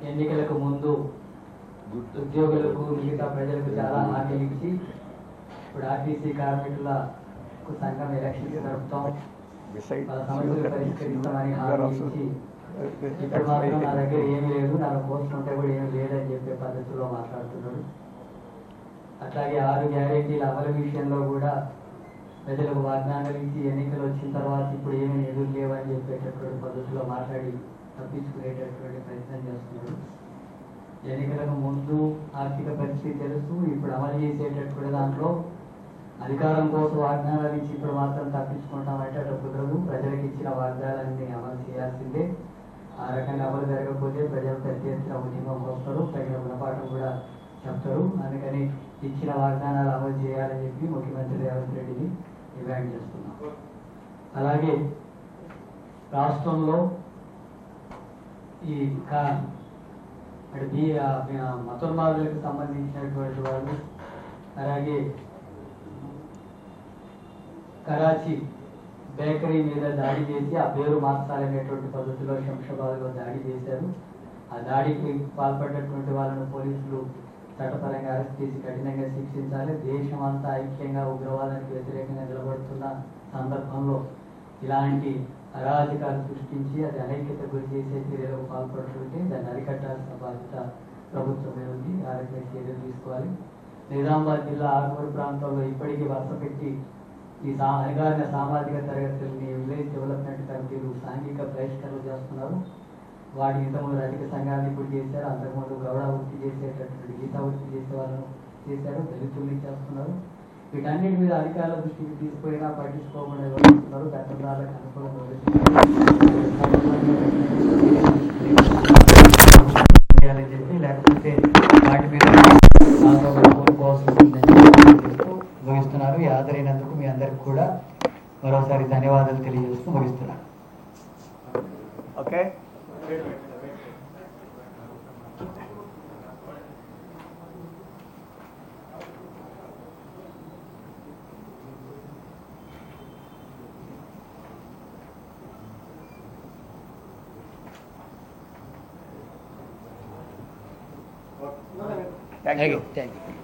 ఎన్నికలకు ముందు ఉద్యోగులకు మిగతా ప్రజలకు చాలా హామీలు ఇచ్చి ఇప్పుడు ఆర్టీసీ కార్మికులకు సంఘం ఎలక్షన్స్ జరుపుతాం, వాళ్ళ సమస్యలు పరిష్కరిస్తామని హామీ ఇచ్చి ఇప్పుడు మాత్రం నా దగ్గర ఏమీ లేదు, నాకు పోస్ట్ ఉంటే కూడా ఏమీ లేదని చెప్పే పద్ధతిలో మాట్లాడుతున్నాడు. అట్లాగే 6 గ్యారెంటీల అమలు విషయంలో కూడా ప్రజలకు వాగ్దానాలు ఇచ్చి ఎన్నికలు వచ్చిన తర్వాత ఇప్పుడు ఏమీ నిధులు లేవని చెప్పేటటువంటి పద్ధతిలో మాట్లాడి తప్పించుకునేటటువంటి ప్రయత్నం చేస్తున్నాడు. ఎన్నికలకు ముందు ఆర్థిక పరిస్థితి తెలుసు, ఇప్పుడు అమలు చేసేటటువంటి దాంట్లో అధికారం కోసం వాగ్దానాలు ఇచ్చి ఇప్పుడు మాత్రం తప్పించుకుంటామంటే అటు కుదరదు. ప్రజలకు ఇచ్చిన వాగ్దానాన్ని అమలు చేయాల్సిందే. ఆ రకంగా అమలు జరగకపోతే ప్రజలు పెద్ద ఎత్తున ఉద్యమంకి వస్తారు, తగిన గుణపాఠం కూడా చెప్తారు. అందుకని ఇచ్చిన వాగ్దానాలు అమలు చేయాలని చెప్పి ముఖ్యమంత్రి రేవంత్ రెడ్డిని డిమాండ్ చేస్తున్నాం. అలాగే రాష్ట్రంలో ఈ మతోన్మాదులకు సంబంధించినటువంటి వాళ్ళు, అలాగే కరాచీ బేకరీ మీద దాడి చేసి ఆ పేరు మార్చాలనేటువంటి పద్ధతిలో శంషాబాద్లో దాడి చేశారు. ఆ దాడికి పాల్పడినటువంటి వాళ్ళను పోలీసులు చట్టపరంగా అరెస్ట్ చేసి కఠినంగా శిక్షించాలి. దేశం అంతా ఐక్యంగా ఉగ్రవాదానికి వ్యతిరేకంగా నిలబడుతున్న సందర్భంలో ఇలాంటి అరాజకాలు సృష్టించి అది అనైక్యత గురి చేసే చర్యలకు పాల్పడుతుంటే దాన్ని అరికట్టాల్సిన బాధ్యత ప్రభుత్వమే ఉంది. ఆ రకంగా చర్యలు తీసుకోవాలి. నిజామాబాద్ జిల్లా ఆర్మూరు ప్రాంతంలో ఇప్పటికీ వరుస పెట్టి ఈ అణగారిన సామాజిక తరగతుల్ని విలేజ్ డెవలప్మెంట్ కమిటీలు సాంఘిక బహిష్కరణలు చేస్తున్నారు. వాటి ఇంతకుముందు అధిక సంఘాన్ని ఇప్పుడు చేశారు, అంతకుముందు గౌడ వృత్తి చేసేటటువంటి గీతా వృత్తి చేసే వాళ్ళను చేశారు, దళితుల్ని చేస్తున్నారు. వీటన్నిటి మీద అధికారుల దృష్టికి తీసుకుపోయినా పట్టించుకోకుండా వ్యవహరిస్తున్నారు. గతంలోకి అనుకూలంగా చేయాలని చెప్పి, లేకపోతే వాటి మీద ముగిస్తున్నారు. హాజరైనందుకు మీ అందరికి కూడా మరోసారి ధన్యవాదాలు తెలియజేస్తూ ముగిస్తున్నారు. Okay, thank you.